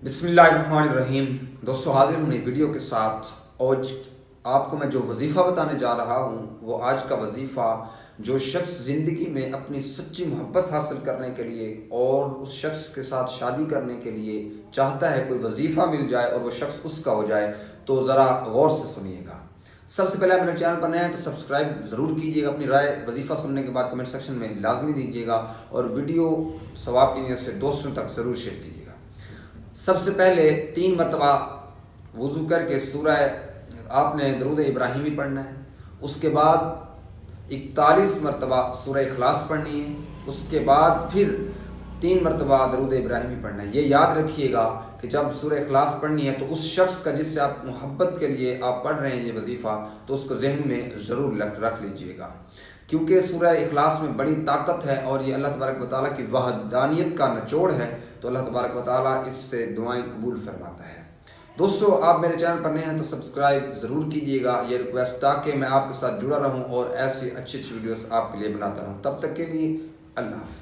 بسم اللہ الرحمن الرحیم۔ دوستو حاضر ہوں نئی ویڈیو کے ساتھ۔ آج آپ کو میں جو وظیفہ بتانے جا رہا ہوں وہ آج کا وظیفہ جو شخص زندگی میں اپنی سچی محبت حاصل کرنے کے لیے اور اس شخص کے ساتھ شادی کرنے کے لیے چاہتا ہے کوئی وظیفہ مل جائے اور وہ شخص اس کا ہو جائے، تو ذرا غور سے سنیے گا۔ سب سے پہلے آپ میرے چینل پر نئے ہیں تو سبسکرائب ضرور کیجیے گا، اپنی رائے وظیفہ سننے کے بعد کمنٹ سیکشن میں لازمی دیجیے گا اور ویڈیو ثواب کی نیت سے دوستوں تک ضرور شیئر کیجیے گا۔ سب سے پہلے 3 مرتبہ وضو کر کے سورہ آپ نے درود ابراہیمی پڑھنا ہے، اس کے بعد 41 مرتبہ سورہ اخلاص پڑھنی ہے، اس کے بعد پھر 3 مرتبہ درود ابراہیمی پڑھنا ہے۔ یہ یاد رکھیے گا کہ جب سورہ اخلاص پڑھنی ہے تو اس شخص کا جس سے آپ محبت کے لیے آپ پڑھ رہے ہیں یہ وظیفہ، تو اس کو ذہن میں ضرور رکھ لیجئے گا، کیونکہ سورہ اخلاص میں بڑی طاقت ہے اور یہ اللہ تبارک و تعالیٰ کی وحدانیت کا نچوڑ ہے، تو اللہ تبارک و تعالیٰ اس سے دعائیں قبول فرماتا ہے۔ دوستو آپ میرے چینل پر نئے ہیں تو سبسکرائب ضرور کیجیے گا، یہ ریکویسٹ، تاکہ میں آپ کے ساتھ جڑا رہوں اور ایسی اچھی ویڈیوز آپ کے لیے بناتا رہوں۔ تب تک کے لیے اللہ حافظ۔